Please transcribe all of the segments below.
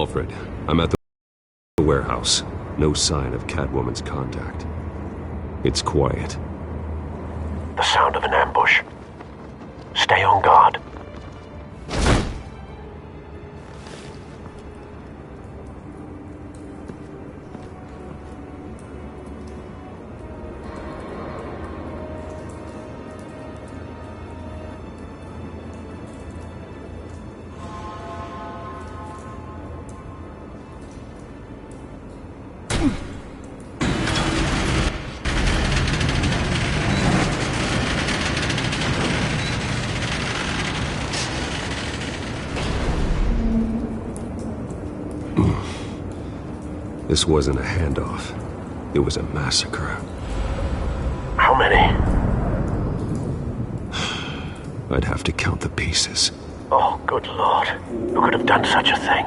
Alfred, I'm at the warehouse. No sign of Catwoman's contact. It's quiet. The sound of an ambush. Stay on guard. This wasn't a handoff. It was a massacre. How many? I'd have to count the pieces. Oh, good Lord. Who could have done such a thing?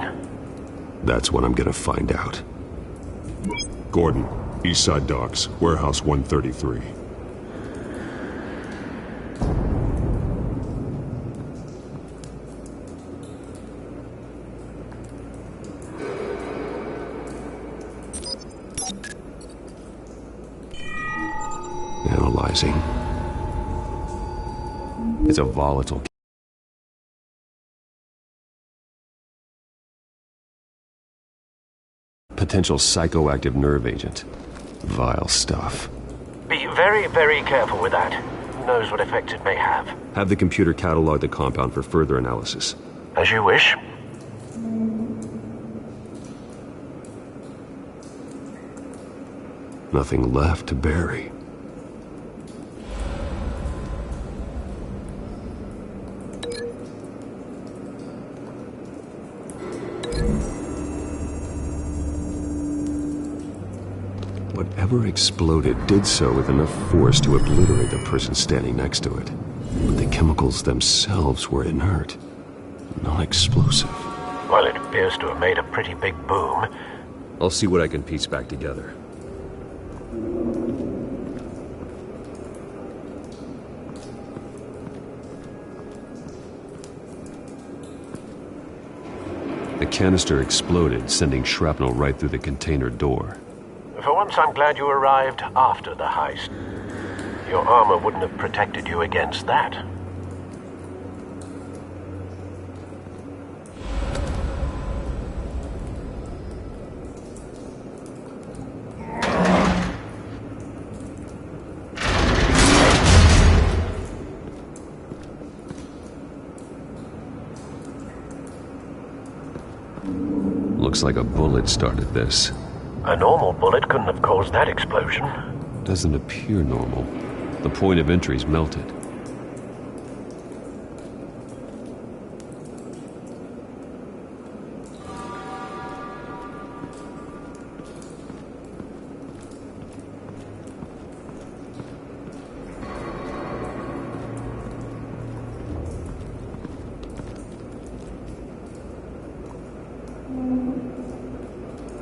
That's what I'm gonna find out. Gordon, Eastside Docks, Warehouse 133. Analyzing. It's a volatile potential psychoactive nerve agent. Vile stuff. Be very, very careful with that. Who knows what effects it may have. Have the computer catalog the compound for further analysis. As you wish. Nothing left to bury. Whatever exploded did so with enough force to obliterate the person standing next to it. But the chemicals themselves were inert, non-explosive. Well, it appears to have made a pretty big boom. I'll see what I can piece back together. The canister exploded, sending shrapnel right through the container door. For once, I'm glad you arrived after the heist. Your armor wouldn't have protected you against that. Looks like a bullet started this. A normal bullet couldn't have caused that explosion. Doesn't appear normal. The point of entry's melted.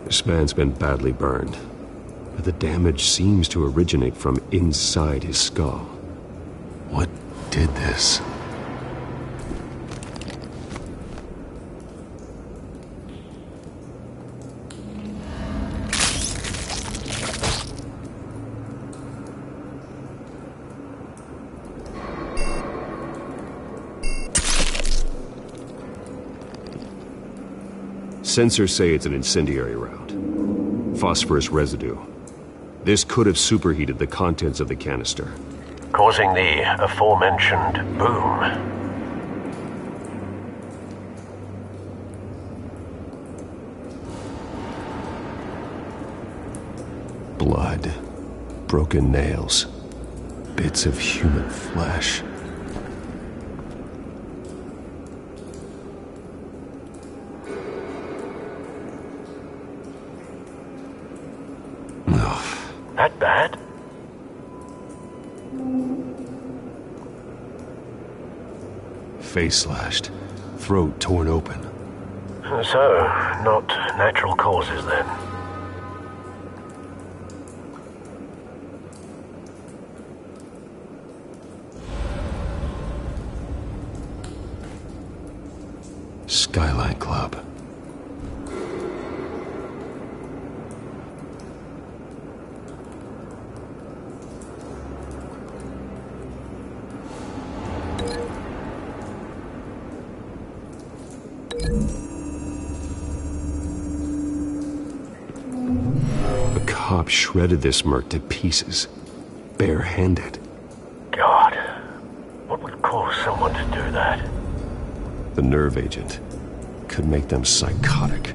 This man's been badly burned, but the damage seems to originate from inside his skull. What did this? Sensors say it's an incendiary round. Phosphorus residue. This could have superheated the contents of the canister, causing the aforementioned boom. Blood, broken nails, bits of human flesh. That bad? Face slashed, throat torn open. So, not natural causes then. Skyline Club. shredded this merc to pieces, barehanded. God, what would cause someone to do that? The nerve agent could make them psychotic.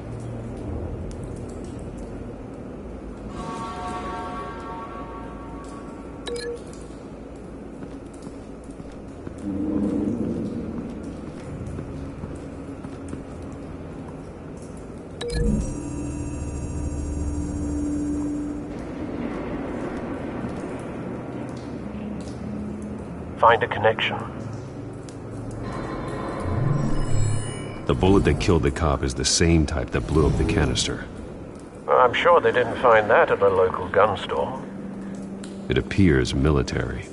Find a connection. The bullet that killed the cop is the same type that blew up the canister. Well, I'm sure they didn't find that at a local gun store. It appears military.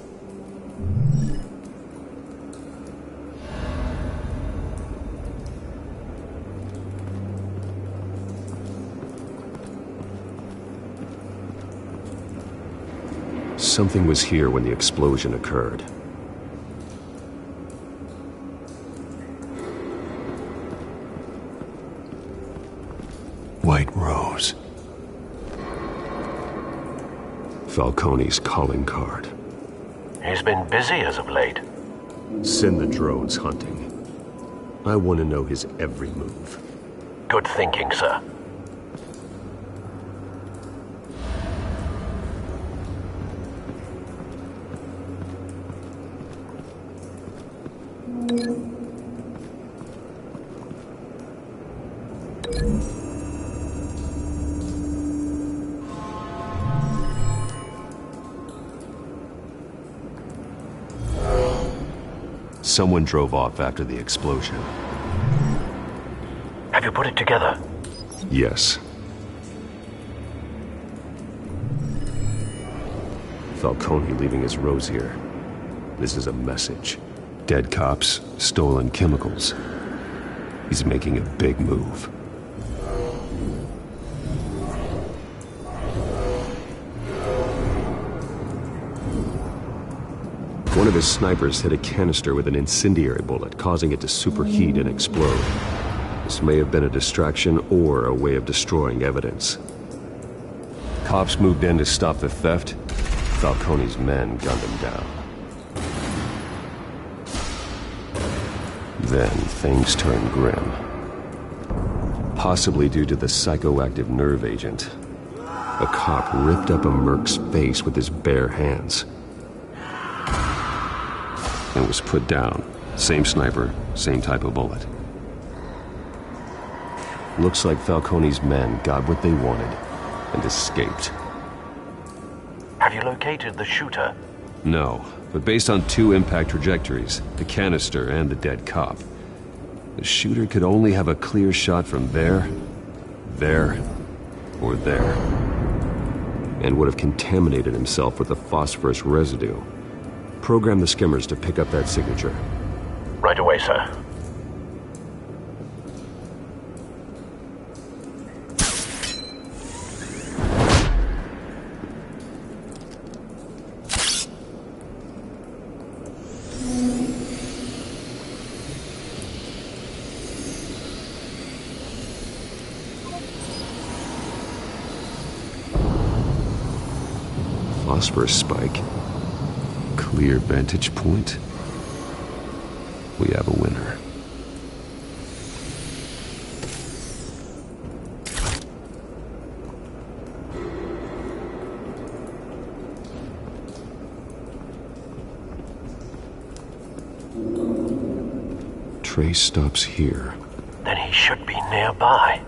Something was here when the explosion occurred. White Rose. Falcone's calling card. He's been busy as of late. Send the drones hunting. I want to know his every move. Good thinking, sir. Someone drove off after the explosion. Have you put it together? Yes. Falcone leaving his rose here. This is a message. Dead cops, stolen chemicals. He's making a big move. One of his snipers hit a canister with an incendiary bullet, causing it to superheat and explode. This may have been a distraction or a way of destroying evidence. Cops moved in to stop the theft. Falcone's men gunned him down. Then things turned grim. Possibly due to the psychoactive nerve agent. A cop ripped up a merc's face with his bare hands. And was put down. Same sniper, same type of bullet. Looks like Falcone's men got what they wanted and escaped. Have you located the shooter? No, but based on two impact trajectories, the canister and the dead cop, the shooter could only have a clear shot from there, or there, and would have contaminated himself with the phosphorus residue. Program the skimmers to pick up that signature. Right away, sir. Phosphorus spike. Clear vantage point. We have a winner. Trace stops here. Then he should be nearby.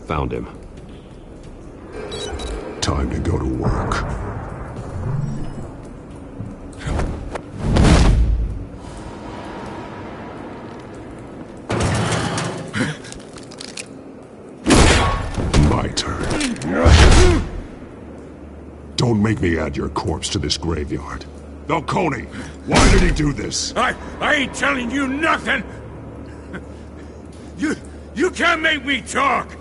Found him. Time to go to work. My turn. Don't make me add your corpse to this graveyard. Falcone, why did he do this? I ain't telling you nothing! You can't make me talk!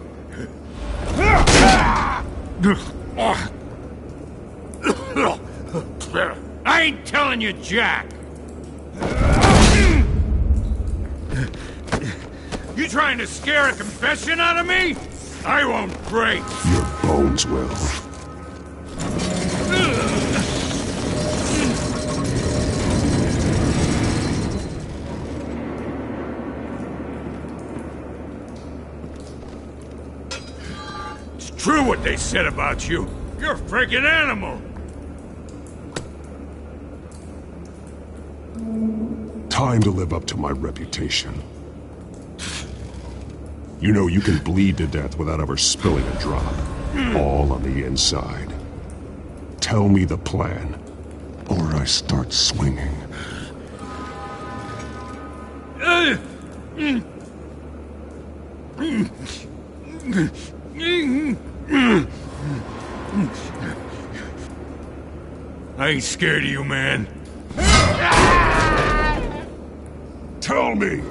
I ain't telling you jack! You trying to scare a confession out of me? I won't break! Your bones will. It's true what they said about you. You're a freaking animal! Time to live up to my reputation. You know you can bleed to death without ever spilling a drop. All on the inside. Tell me the plan, or I start swinging. I ain't scared of you, man. Tell me!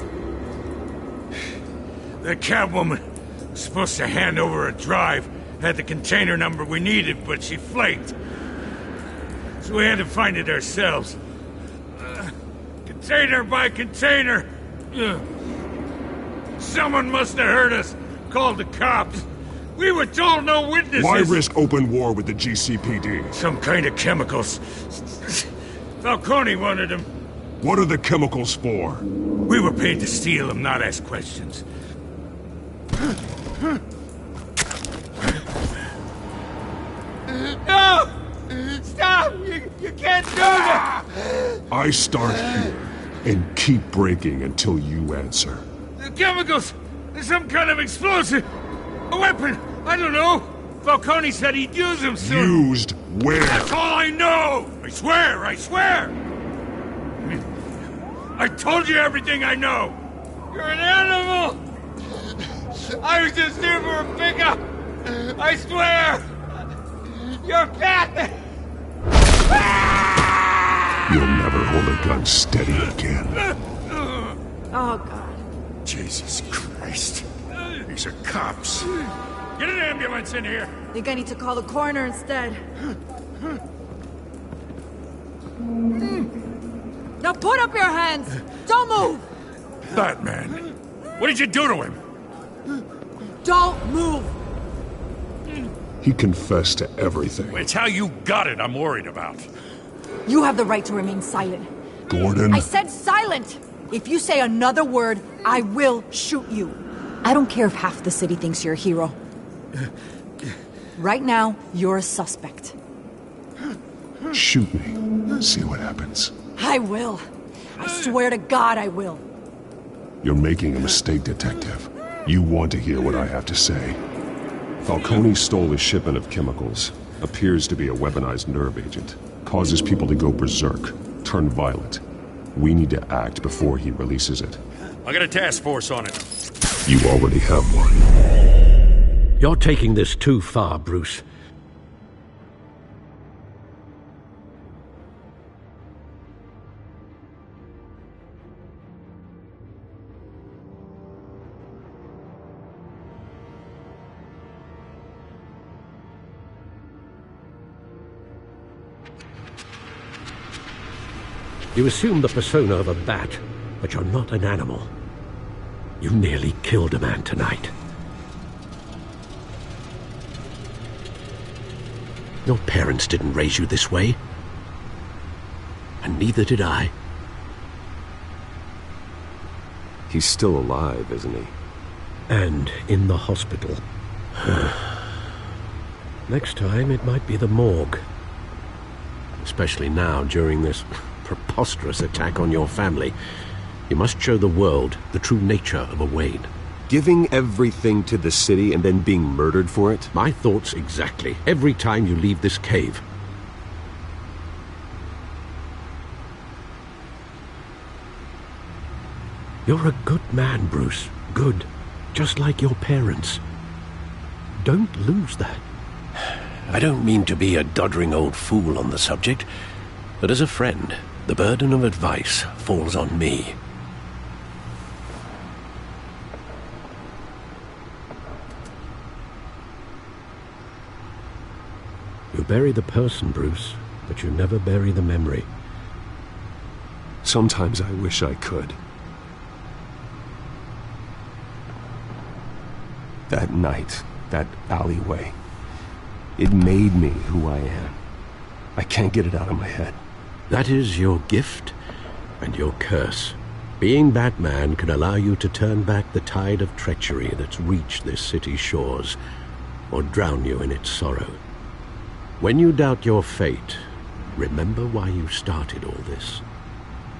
The Catwoman was supposed to hand over a drive, had the container number we needed, but she flaked. So we had to find it ourselves. Container by container. Someone must have heard us, called the cops. We were told no witnesses. Why risk open war with the GCPD? Some kind of chemicals. Falcone wanted them. What are the chemicals for? We were paid to steal them, not ask questions. No! Stop! You can't do that! I start here and keep breaking until you answer. The chemicals! There's some kind of explosive! A weapon! I don't know! Falcone said he'd use them soon! Used where? That's all I know! I swear! I swear! I told you everything I know! You're an animal! I was just here for a pickup! I swear! You're fat! You'll never hold a gun steady again. Oh, God. Jesus Christ. These are cops. Get an ambulance in here! Think I need to call the coroner instead. Now put up your hands! Don't move! Batman, what did you do to him? Don't move! He confessed to everything. It's how you got it I'm worried about. You have the right to remain silent. Gordon? I said silent! If you say another word, I will shoot you. I don't care if half the city thinks you're a hero. Right now, you're a suspect. Shoot me. See what happens. I will. I swear to God I will. You're making a mistake, Detective. You want to hear what I have to say. Falcone stole a shipment of chemicals. Appears to be a weaponized nerve agent. Causes people to go berserk, turn violent. We need to act before he releases it. I got a task force on it. You already have one. You're taking this too far, Bruce. You assume the persona of a bat, but you're not an animal. You nearly killed a man tonight. Your parents didn't raise you this way. And neither did I. He's still alive, isn't he? And in the hospital. Next time, it might be the morgue. Especially now, during this preposterous attack on your family. You must show the world the true nature of a Wayne. Giving everything to the city and then being murdered for it? My thoughts exactly. Every time you leave this cave. You're a good man, Bruce. Good. Just like your parents. Don't lose that. I don't mean to be a doddering old fool on the subject, but as a friend, the burden of advice falls on me. You bury the person, Bruce, but you never bury the memory. Sometimes I wish I could. That night, that alleyway. It made me who I am. I can't get it out of my head. That is your gift and your curse. Being Batman can allow you to turn back the tide of treachery that's reached this city's shores, or drown you in its sorrow. When you doubt your fate, remember why you started all this.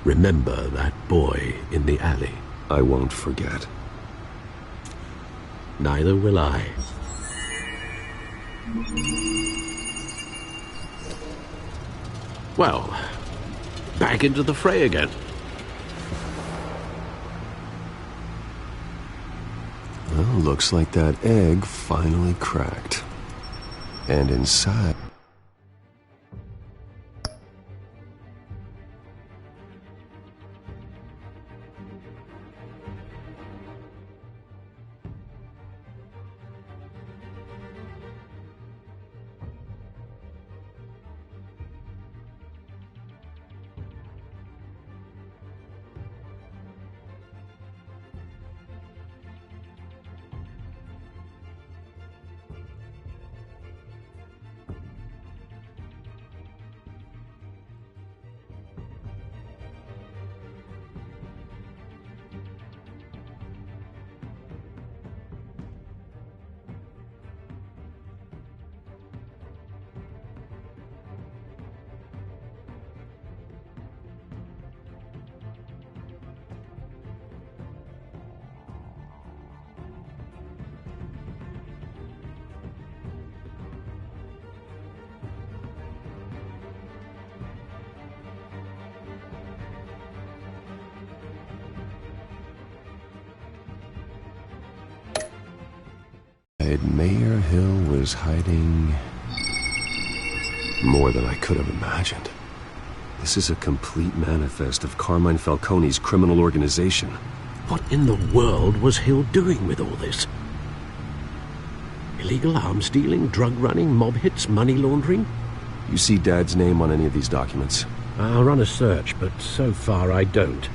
Remember that boy in the alley. I won't forget. Neither will I. Well, back into the fray again. Well, looks like that egg finally cracked. And inside... Mayor Hill was hiding more than I could have imagined. This is a complete manifest of Carmine Falcone's criminal organization. What in the world was Hill doing with all this? Illegal arms dealing, drug running, mob hits, money laundering? You see Dad's name on any of these documents? I'll run a search, but so far I don't.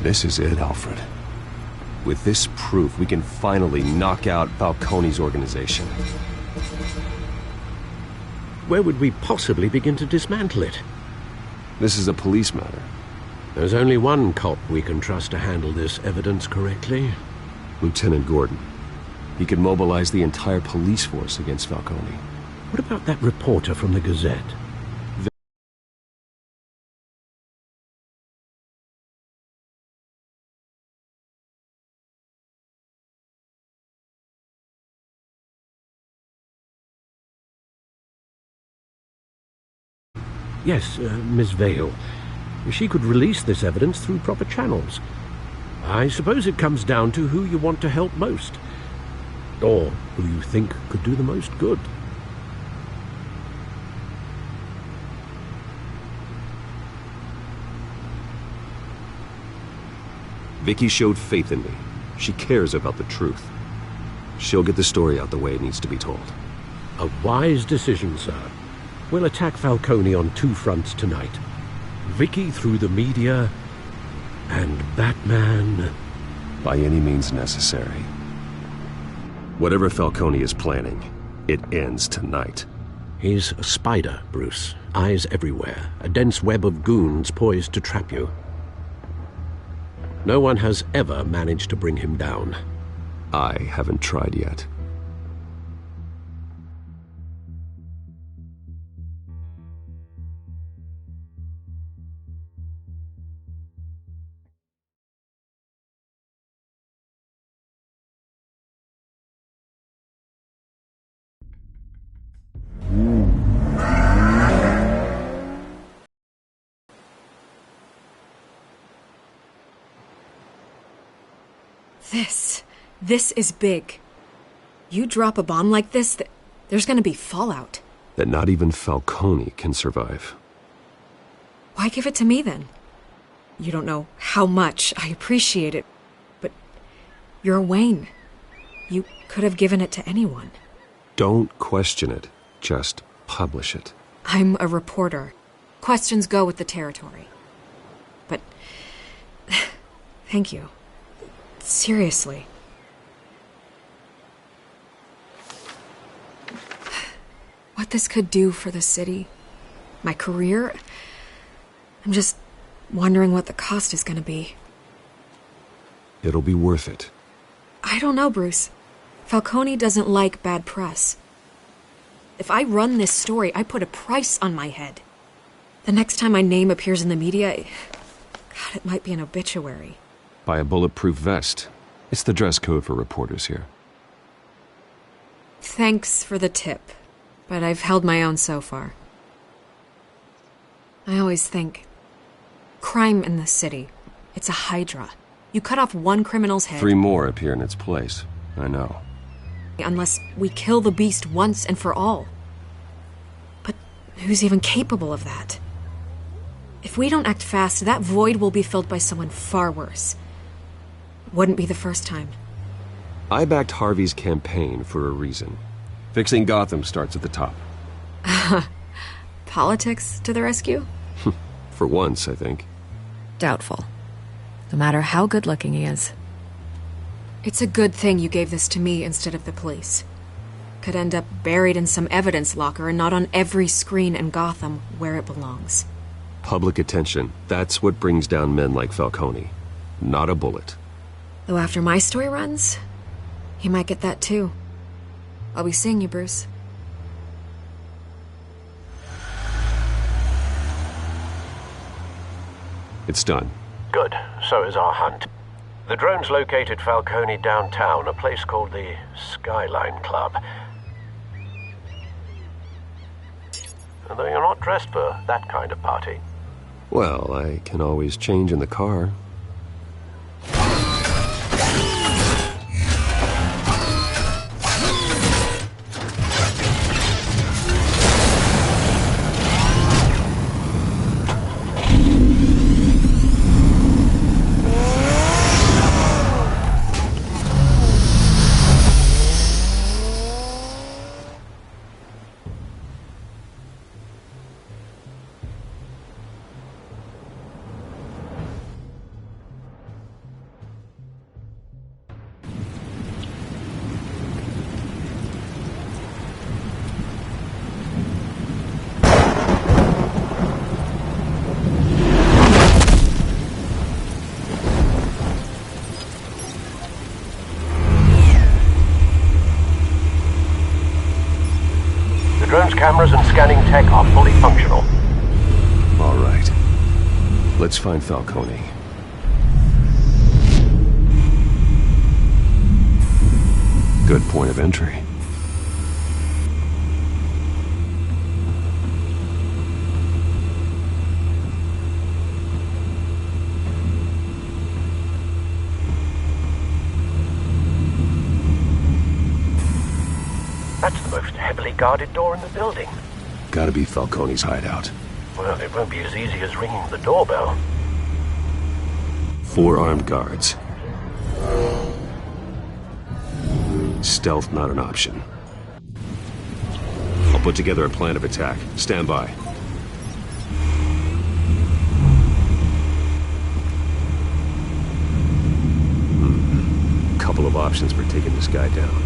This is it, Alfred. With this proof, we can finally knock out Falcone's organization. Where would we possibly begin to dismantle it? This is a police matter. There's only one cop we can trust to handle this evidence correctly. Lieutenant Gordon. He could mobilize the entire police force against Falcone. What about that reporter from the Gazette? Yes, Miss Vale. She could release this evidence through proper channels. I suppose it comes down to who you want to help most. Or who you think could do the most good. Vicky showed faith in me. She cares about the truth. She'll get the story out the way it needs to be told. A wise decision, sir. We'll attack Falcone on two fronts tonight. Vicky through the media, and Batman... by any means necessary. Whatever Falcone is planning, it ends tonight. He's a spider, Bruce. Eyes everywhere. A dense web of goons poised to trap you. No one has ever managed to bring him down. I haven't tried yet. This is big. You drop a bomb like this, there's gonna be fallout. That not even Falcone can survive. Why give it to me then? You don't know how much I appreciate it, but you're Wayne. You could have given it to anyone. Don't question it. Just publish it. I'm a reporter. Questions go with the territory. but thank you. Seriously. What this could do for the city, my career, I'm just wondering what the cost is gonna be. It'll be worth it. I don't know, Bruce. Falcone doesn't like bad press. If I run this story, I put a price on my head. The next time my name appears in the media, God, it might be an obituary. Buy a bulletproof vest. It's the dress code for reporters here. Thanks for the tip, but I've held my own so far. I always think, crime in the city, it's a hydra. You cut off one criminal's head... 3 more appear in its place. I know. Unless we kill the beast once and for all. But who's even capable of that? If we don't act fast, that void will be filled by someone far worse. Wouldn't be the first time. I backed Harvey's campaign for a reason. Fixing Gotham starts at the top. Politics to the rescue? For once, I think. Doubtful. No matter how good-looking he is. It's a good thing you gave this to me instead of the police. Could end up buried in some evidence locker and not on every screen in Gotham where it belongs. Public attention. That's what brings down men like Falcone. Not a bullet. Though after my story runs, he might get that too. I'll be seeing you, Bruce. It's done. Good. So is our hunt. The drone's located Falcone downtown, a place called the Skyline Club. Although you're not dressed for that kind of party. Well, I can always change in the car. Drone's cameras and scanning tech are fully functional. All right. Let's find Falcone. Good point of entry. That's the most heavily guarded door in the building. Gotta be Falcone's hideout. Well, it won't be as easy as ringing the doorbell. 4 armed guards. Stealth not an option. I'll put together a plan of attack. Stand by. Couple of options for taking this guy down.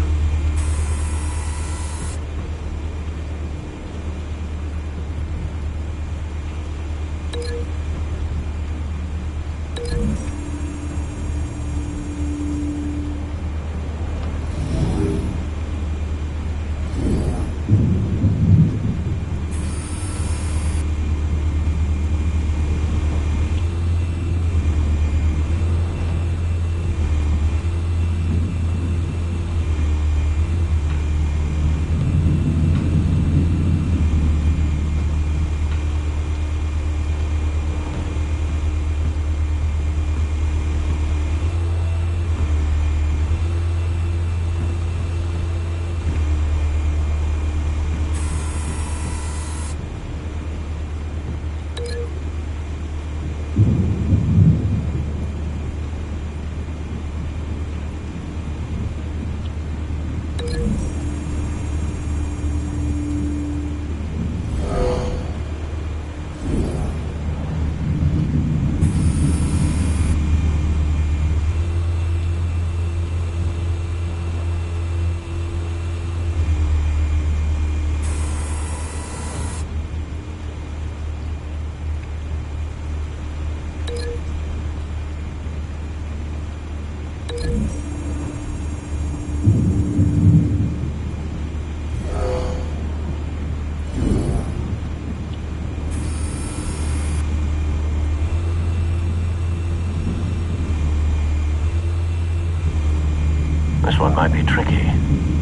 one might be tricky.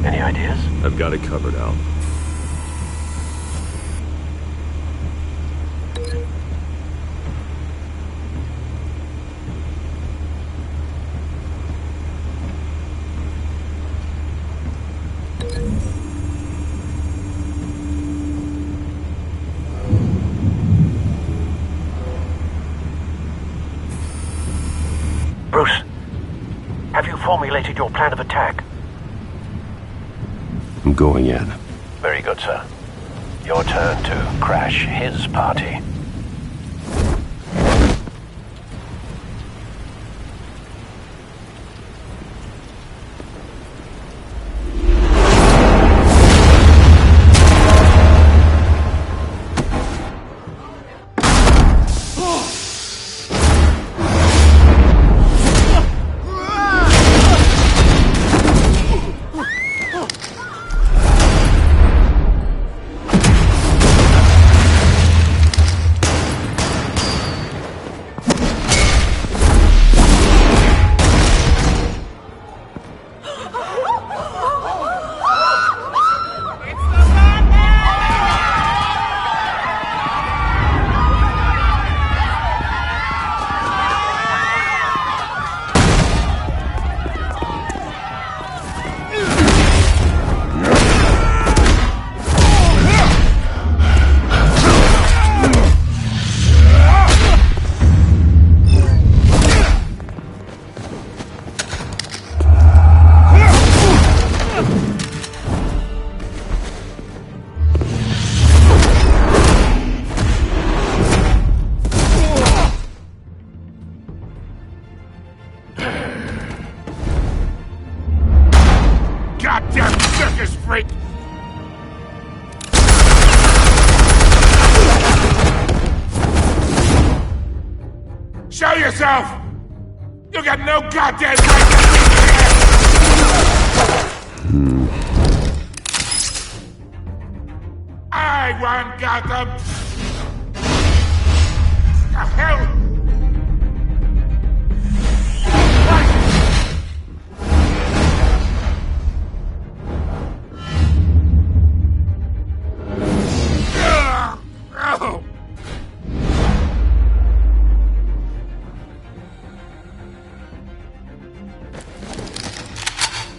Any ideas? I've got it covered, Al. Bruce, have you formulated your plan of attack? I'm going in. Very good, sir. Your turn to crash his party. Goddamn circus freak! Show yourself! You got no goddamn right to be here! I want Gotham! The hell?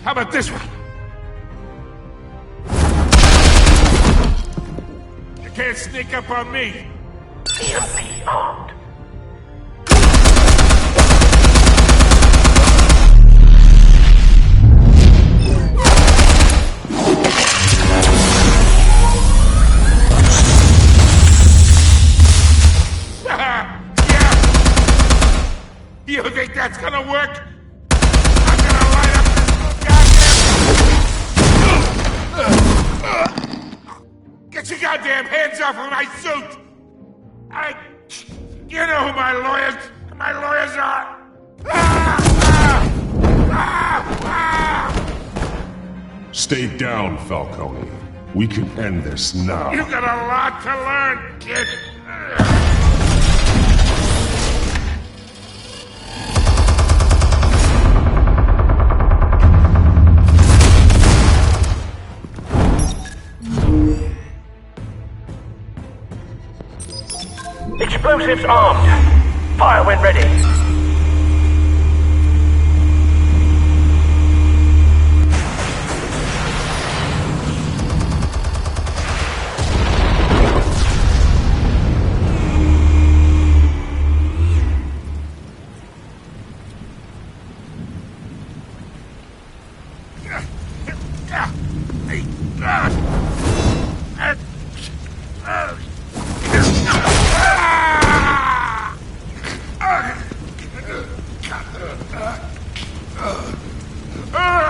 How about this one? You can't sneak up on me. EMP armed. Yeah! You think that's gonna work? I'm gonna light up this Get your goddamn hands off of my suit! You know who my lawyers are! Stay down, Falcone. We can end this now. You got a lot to learn, kid! Explosives armed. Fire when ready.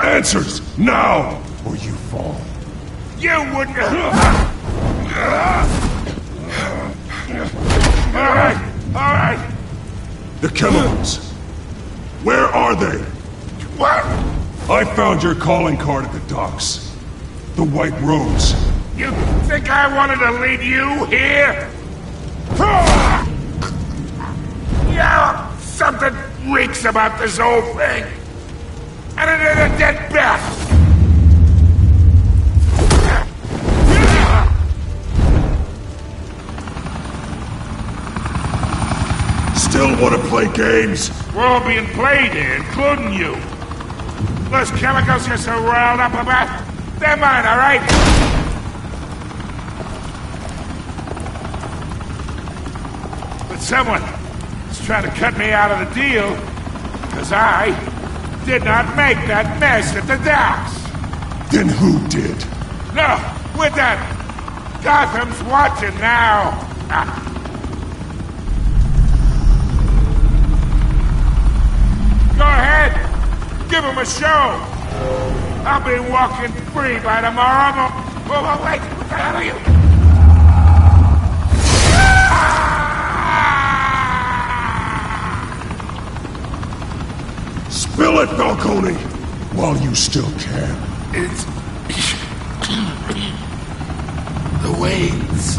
Answers, now, or you fall. You wouldn't. All right. The chemicals. Where are they? What? I found your calling card at the docks. The White Rose. You think I wanted to leave you here? Yeah, something reeks about this whole thing. and another dead bat! Still want to play games? We're all being played here, including you. Those chemicals you're so riled up about, they're mine, all right? But someone is trying to cut me out of the deal, because I did not make that mess at the docks. Then who did? No, we're done. Gotham's watching now. Ah. Go ahead. Give him a show. I'll be walking free by tomorrow. Oh, wait. What the hell are you? Spill it, Falcone! While you still can. It's... the Waynes.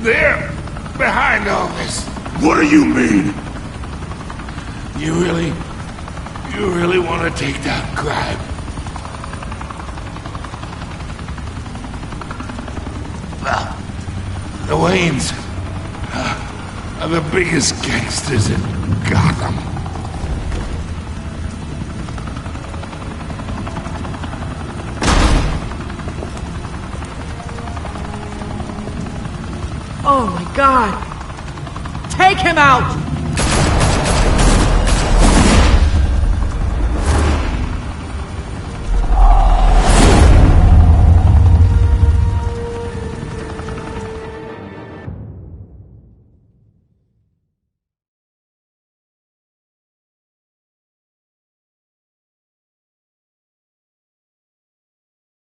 They're behind all this. What do you mean? You really want to take down crime? Well, the Waynes are the biggest gangsters in Gotham. Oh my God! Take him out!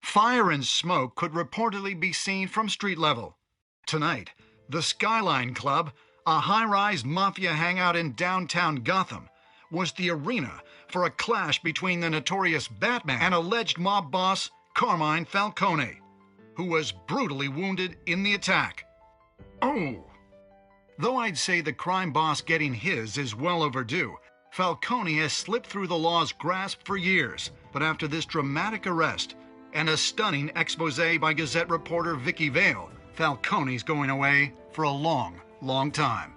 Fire and smoke could reportedly be seen from street level. Tonight, the Skyline Club, a high-rise mafia hangout in downtown Gotham, was the arena for a clash between the notorious Batman and alleged mob boss Carmine Falcone, who was brutally wounded in the attack. Oh! Though I'd say the crime boss getting his is well overdue, Falcone has slipped through the law's grasp for years, but after this dramatic arrest and a stunning expose by Gazette reporter Vicky Vale, Falcone's going away for a long, long time.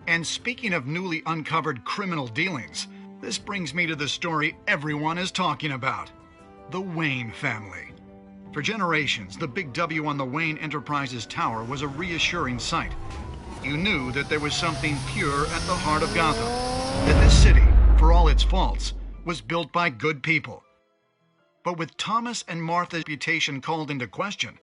And speaking of newly uncovered criminal dealings, this brings me to the story everyone is talking about: the Wayne family. For generations, the big W on the Wayne Enterprises Tower was a reassuring sight. You knew that there was something pure at the heart of Gotham, that this city, for all its faults, was built by good people. But with Thomas and Martha's reputation called into question,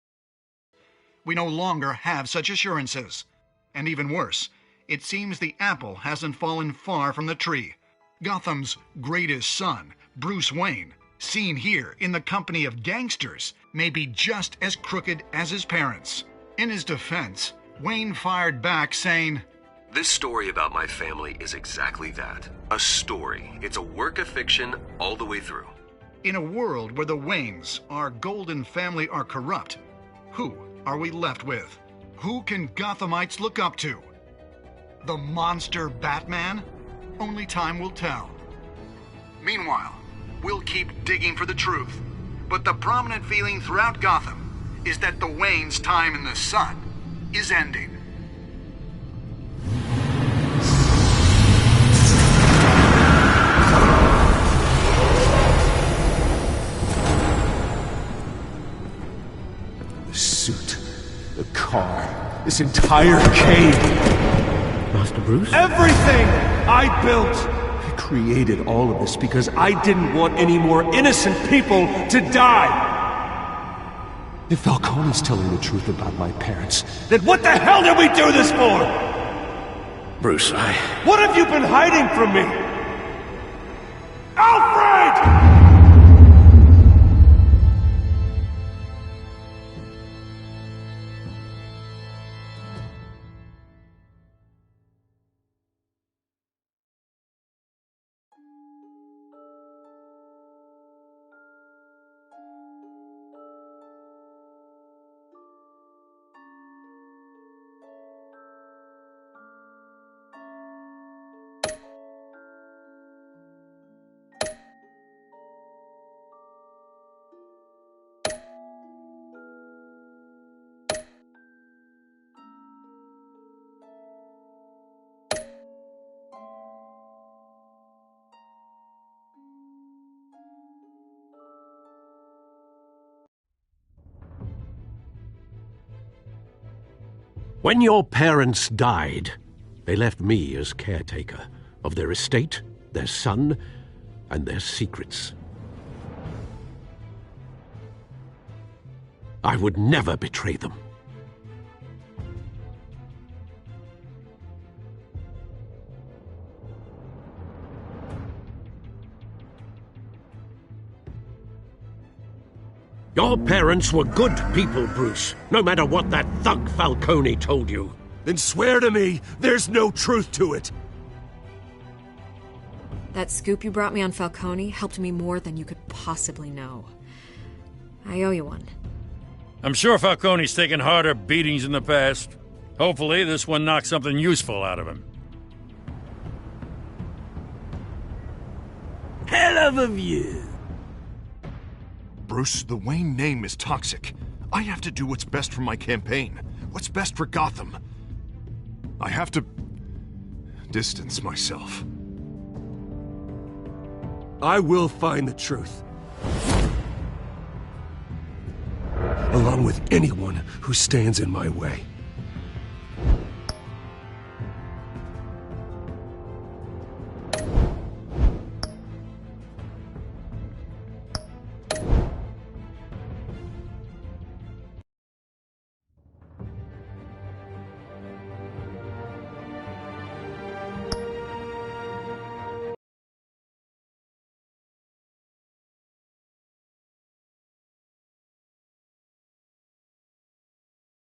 we no longer have such assurances. And even worse, it seems the apple hasn't fallen far from the tree. Gotham's greatest son, Bruce Wayne, seen here in the company of gangsters, may be just as crooked as his parents. In his defense, Wayne fired back saying, "This story about my family is exactly that. A story. It's a work of fiction all the way through." In a world where the Waynes, our golden family, are corrupt, who are we left with? Who can Gothamites look up to? The monster Batman? Only time will tell. Meanwhile, we'll keep digging for the truth. But the prominent feeling throughout Gotham is that the Waynes' time in the sun is ending. The suit, the car, this entire cave. Master Bruce? Everything I built! I created all of this because I didn't want any more innocent people to die! If Falcone's telling the truth about my parents, then what the hell did we do this for? Bruce, What have you been hiding from me? Alfred! When your parents died, they left me as caretaker of their estate, their son, and their secrets. I would never betray them. Your parents were good people, Bruce, no matter what that thug Falcone told you. Then swear to me there's no truth to it. That scoop you brought me on Falcone helped me more than you could possibly know. I owe you one. I'm sure Falcone's taken harder beatings in the past. Hopefully this one knocks something useful out of him. Hell of a view. Bruce, the Wayne name is toxic. I have to do what's best for my campaign. What's best for Gotham. I have to distance myself. I will find the truth. Along with anyone who stands in my way.